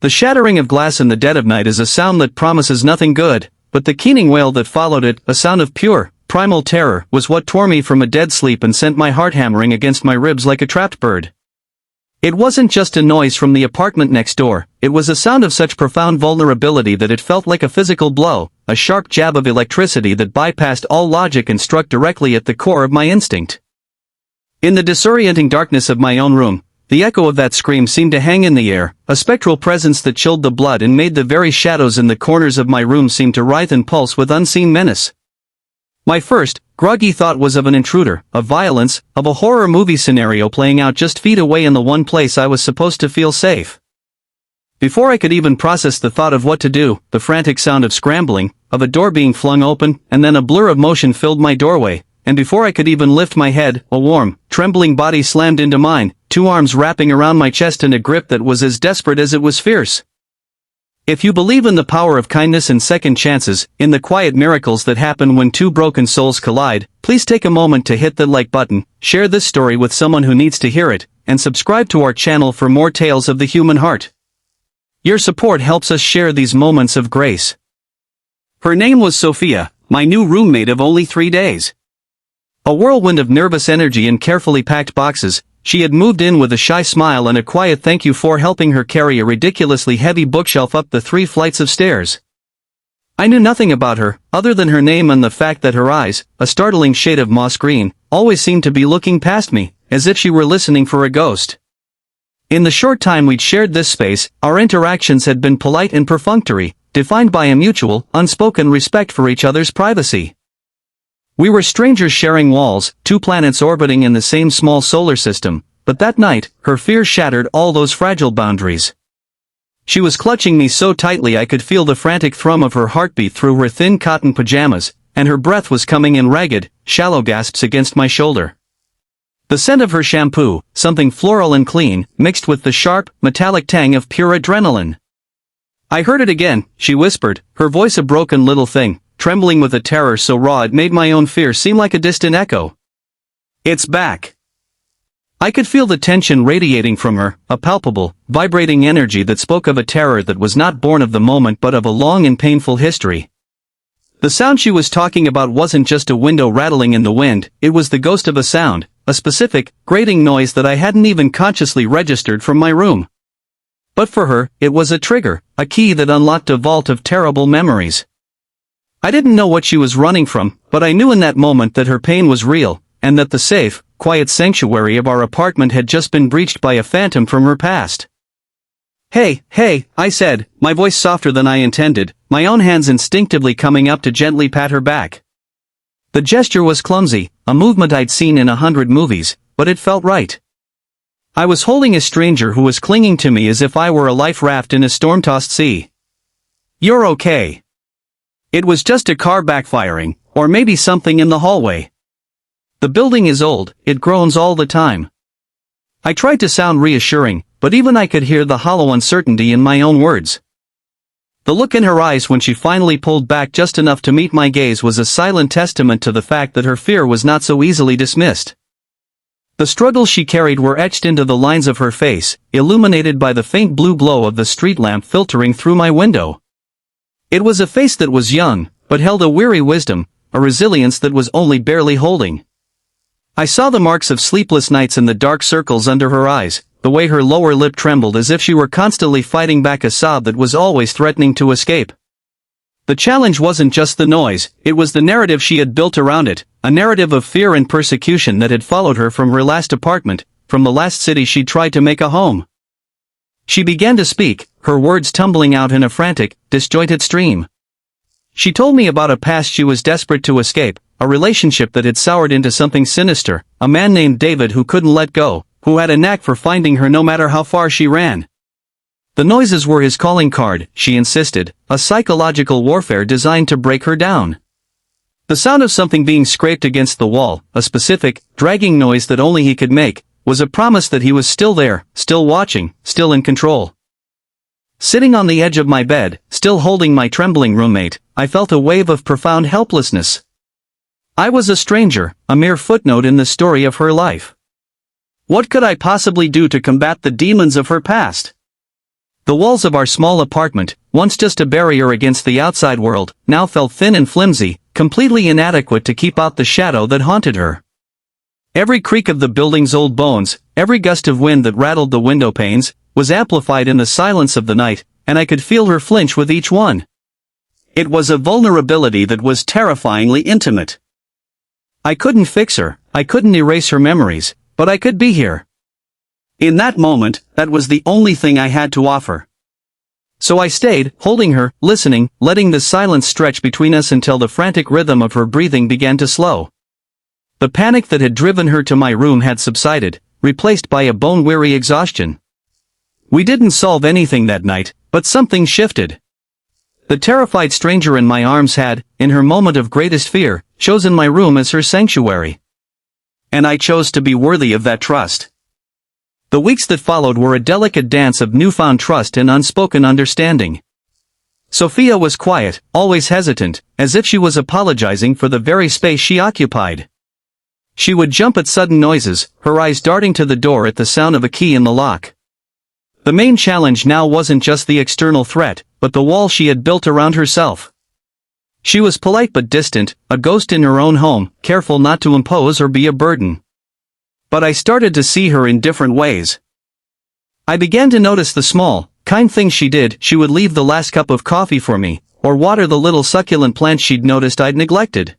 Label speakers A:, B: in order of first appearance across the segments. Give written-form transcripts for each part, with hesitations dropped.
A: The shattering of glass in the dead of night is a sound that promises nothing good, but the keening wail that followed it, a sound of pure, primal terror, was what tore me from a dead sleep and sent my heart hammering against my ribs like a trapped bird. It wasn't just a noise from the apartment next door, it was a sound of such profound vulnerability that it felt like a physical blow, a sharp jab of electricity that bypassed all logic and struck directly at the core of my instinct. In the disorienting darkness of my own room, the echo of that scream seemed to hang in the air, a spectral presence that chilled the blood and made the very shadows in the corners of my room seem to writhe and pulse with unseen menace. My first, groggy thought was of an intruder, of violence, of a horror movie scenario playing out just feet away in the one place I was supposed to feel safe. Before I could even process the thought of what to do, the frantic sound of scrambling, of a door being flung open, and then a blur of motion filled my doorway, and before I could even lift my head, a warm, trembling body slammed into mine, two arms wrapping around my chest in a grip that was as desperate as it was fierce. If you believe in the power of kindness and second chances, in the quiet miracles that happen when two broken souls collide, please take a moment to hit the like button, share this story with someone who needs to hear it, and subscribe to our channel for more tales of the human heart. Your support helps us share these moments of grace. Her name was Sophia, my new roommate of only 3 days. A whirlwind of nervous energy and carefully packed boxes, she had moved in with a shy smile and a quiet thank you for helping her carry a ridiculously heavy bookshelf up the 3 flights of stairs. I knew nothing about her, other than her name and the fact that her eyes, a startling shade of moss green, always seemed to be looking past me, as if she were listening for a ghost. In the short time we'd shared this space, our interactions had been polite and perfunctory, defined by a mutual, unspoken respect for each other's privacy. We were strangers sharing walls, 2 planets orbiting in the same small solar system, but that night, her fear shattered all those fragile boundaries. She was clutching me so tightly I could feel the frantic thrum of her heartbeat through her thin cotton pajamas, and her breath was coming in ragged, shallow gasps against my shoulder. The scent of her shampoo, something floral and clean, mixed with the sharp, metallic tang of pure adrenaline. I heard it again, she whispered, her voice a broken little thing, trembling with a terror so raw it made my own fear seem like a distant echo. It's back. I could feel the tension radiating from her, a palpable, vibrating energy that spoke of a terror that was not born of the moment but of a long and painful history. The sound she was talking about wasn't just a window rattling in the wind, it was the ghost of a sound, a specific, grating noise that I hadn't even consciously registered from my room. But for her, it was a trigger, a key that unlocked a vault of terrible memories. I didn't know what she was running from, but I knew in that moment that her pain was real, and that the safe, quiet sanctuary of our apartment had just been breached by a phantom from her past. Hey, I said, my voice softer than I intended, my own hands instinctively coming up to gently pat her back. The gesture was clumsy, a movement I'd seen in 100 movies, but it felt right. I was holding a stranger who was clinging to me as if I were a life raft in a storm-tossed sea. You're okay. It was just a car backfiring, or maybe something in the hallway. The building is old, it groans all the time. I tried to sound reassuring, but even I could hear the hollow uncertainty in my own words. The look in her eyes when she finally pulled back just enough to meet my gaze was a silent testament to the fact that her fear was not so easily dismissed. The struggles she carried were etched into the lines of her face, illuminated by the faint blue glow of the street lamp filtering through my window. It was a face that was young, but held a weary wisdom, a resilience that was only barely holding. I saw the marks of sleepless nights in the dark circles under her eyes, the way her lower lip trembled as if she were constantly fighting back a sob that was always threatening to escape. The challenge wasn't just the noise, it was the narrative she had built around it, a narrative of fear and persecution that had followed her from her last apartment, from the last city she'd tried to make a home. She began to speak, her words tumbling out in a frantic, disjointed stream. She told me about a past she was desperate to escape, a relationship that had soured into something sinister, a man named David who couldn't let go, who had a knack for finding her no matter how far she ran. The noises were his calling card, she insisted, a psychological warfare designed to break her down. The sound of something being scraped against the wall, a specific, dragging noise that only he could make, was a promise that he was still there, still watching, still in control. Sitting on the edge of my bed, still holding my trembling roommate, I felt a wave of profound helplessness. I was a stranger, a mere footnote in the story of her life. What could I possibly do to combat the demons of her past? The walls of our small apartment, once just a barrier against the outside world, now felt thin and flimsy, completely inadequate to keep out the shadow that haunted her. Every creak of the building's old bones, every gust of wind that rattled the window panes, was amplified in the silence of the night, and I could feel her flinch with each one. It was a vulnerability that was terrifyingly intimate. I couldn't fix her, I couldn't erase her memories, but I could be here. In that moment, that was the only thing I had to offer. So I stayed, holding her, listening, letting the silence stretch between us until the frantic rhythm of her breathing began to slow. The panic that had driven her to my room had subsided, replaced by a bone-weary exhaustion. We didn't solve anything that night, but something shifted. The terrified stranger in my arms had, in her moment of greatest fear, chosen my room as her sanctuary. And I chose to be worthy of that trust. The weeks that followed were a delicate dance of newfound trust and unspoken understanding. Sophia was quiet, always hesitant, as if she was apologizing for the very space she occupied. She would jump at sudden noises, her eyes darting to the door at the sound of a key in the lock. The main challenge now wasn't just the external threat, but the wall she had built around herself. She was polite but distant, a ghost in her own home, careful not to impose or be a burden. But I started to see her in different ways. I began to notice the small, kind things she did. She would leave the last cup of coffee for me, or water the little succulent plants she'd noticed I'd neglected.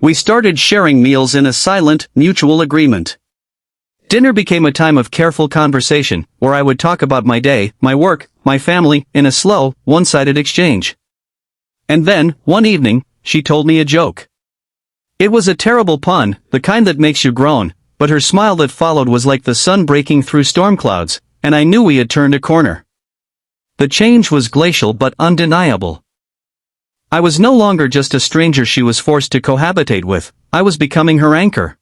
A: We started sharing meals in a silent, mutual agreement. Dinner became a time of careful conversation, where I would talk about my day, my work, my family, in a slow, one-sided exchange. And then, one evening, she told me a joke. It was a terrible pun, the kind that makes you groan, but her smile that followed was like the sun breaking through storm clouds, and I knew we had turned a corner. The change was glacial but undeniable. I was no longer just a stranger she was forced to cohabitate with, I was becoming her anchor.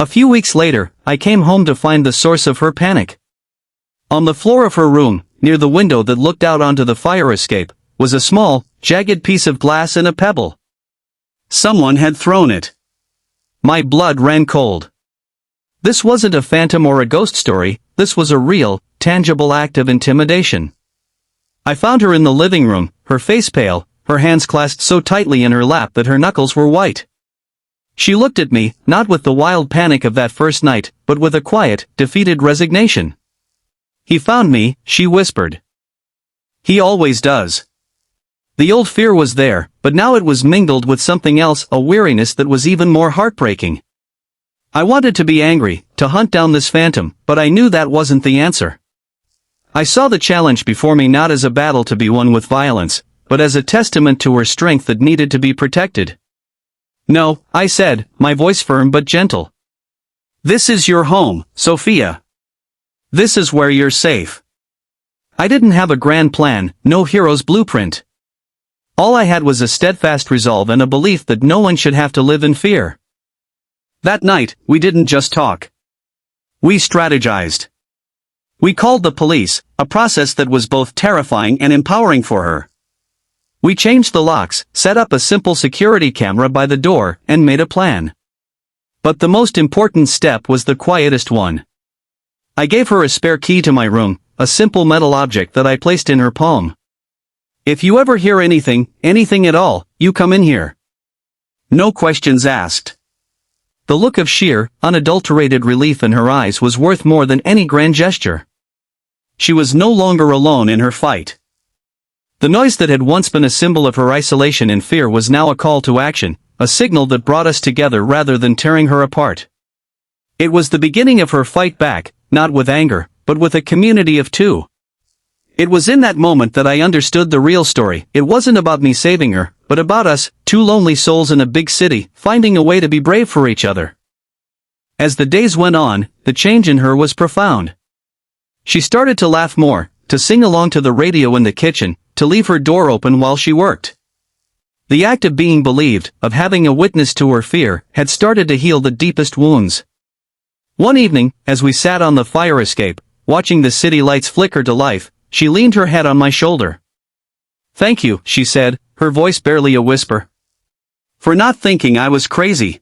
A: A few weeks later, I came home to find the source of her panic. On the floor of her room, near the window that looked out onto the fire escape, was a small, jagged piece of glass and a pebble. Someone had thrown it. My blood ran cold. This wasn't a phantom or a ghost story, this was a real, tangible act of intimidation. I found her in the living room, her face pale, her hands clasped so tightly in her lap that her knuckles were white. She looked at me, not with the wild panic of that first night, but with a quiet, defeated resignation. He found me, she whispered. He always does. The old fear was there, but now it was mingled with something else, a weariness that was even more heartbreaking. I wanted to be angry, to hunt down this phantom, but I knew that wasn't the answer. I saw the challenge before me not as a battle to be won with violence, but as a testament to her strength that needed to be protected. No, I said, my voice firm but gentle. This is your home, Sophia. This is where you're safe. I didn't have a grand plan, no hero's blueprint. All I had was a steadfast resolve and a belief that no one should have to live in fear. That night, we didn't just talk. We strategized. We called the police, a process that was both terrifying and empowering for her. We changed the locks, set up a simple security camera by the door, and made a plan. But the most important step was the quietest one. I gave her a spare key to my room, a simple metal object that I placed in her palm. If you ever hear anything at all, you come in here. No questions asked. The look of sheer, unadulterated relief in her eyes was worth more than any grand gesture. She was no longer alone in her fight. The noise that had once been a symbol of her isolation and fear was now a call to action, a signal that brought us together rather than tearing her apart. It was the beginning of her fight back, not with anger, but with a community of two. It was in that moment that I understood the real story. It wasn't about me saving her, but about us, two lonely souls in a big city, finding a way to be brave for each other. As the days went on, the change in her was profound. She started to laugh more, to sing along to the radio in the kitchen, to leave her door open while she worked. The act of being believed, of having a witness to her fear, had started to heal the deepest wounds. One evening, as we sat on the fire escape, watching the city lights flicker to life, she leaned her head on my shoulder. "Thank you," she said, her voice barely a whisper. "For not thinking I was crazy.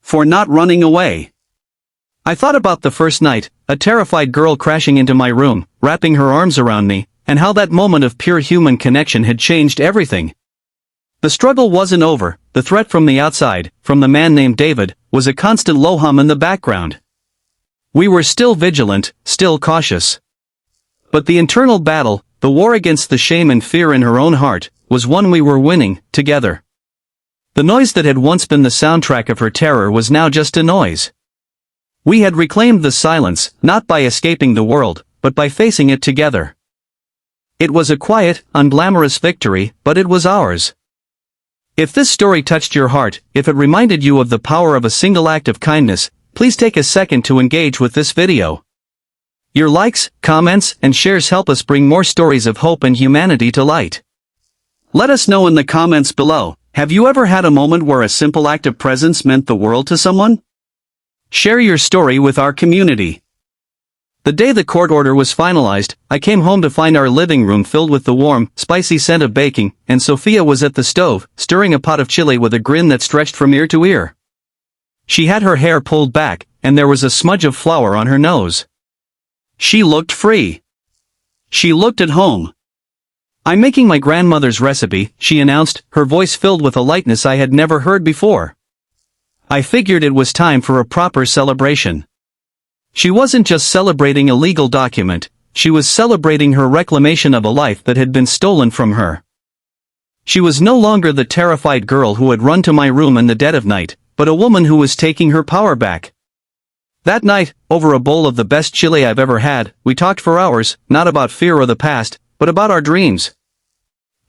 A: For not running away." I thought about the first night, a terrified girl crashing into my room, wrapping her arms around me, and how that moment of pure human connection had changed everything. The struggle wasn't over. The threat from the outside, from the man named David, was a constant low hum in the background. We were still vigilant, still cautious. But the internal battle, the war against the shame and fear in her own heart, was one we were winning, together. The noise that had once been the soundtrack of her terror was now just a noise. We had reclaimed the silence, not by escaping the world, but by facing it together. It was a quiet, unglamorous victory, but it was ours. If this story touched your heart, if it reminded you of the power of a single act of kindness, please take a second to engage with this video. Your likes, comments, and shares help us bring more stories of hope and humanity to light. Let us know in the comments below, have you ever had a moment where a simple act of presence meant the world to someone? Share your story with our community. The day the court order was finalized, I came home to find our living room filled with the warm, spicy scent of baking, and Sophia was at the stove, stirring a pot of chili with a grin that stretched from ear to ear. She had her hair pulled back, and there was a smudge of flour on her nose. She looked free. She looked at home. "I'm making my grandmother's recipe," she announced, her voice filled with a lightness I had never heard before. I figured it was time for a proper celebration. She wasn't just celebrating a legal document, she was celebrating her reclamation of a life that had been stolen from her. She was no longer the terrified girl who had run to my room in the dead of night, but a woman who was taking her power back. That night, over a bowl of the best chili I've ever had, we talked for hours, not about fear or the past, but about our dreams.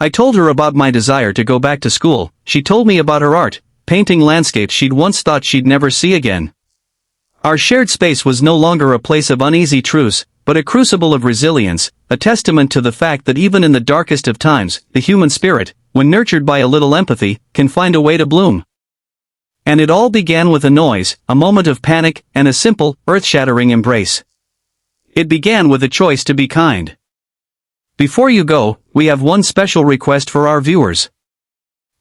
A: I told her about my desire to go back to school. She told me about her art, painting landscapes she'd once thought she'd never see again. Our shared space was no longer a place of uneasy truce, but a crucible of resilience, a testament to the fact that even in the darkest of times, the human spirit, when nurtured by a little empathy, can find a way to bloom. And it all began with a noise, a moment of panic, and a simple, earth-shattering embrace. It began with a choice to be kind. Before you go, we have one special request for our viewers.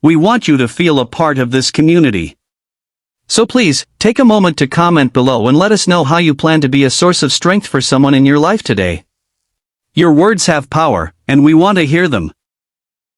A: We want you to feel a part of this community. So please, take a moment to comment below and let us know how you plan to be a source of strength for someone in your life today. Your words have power, and we want to hear them.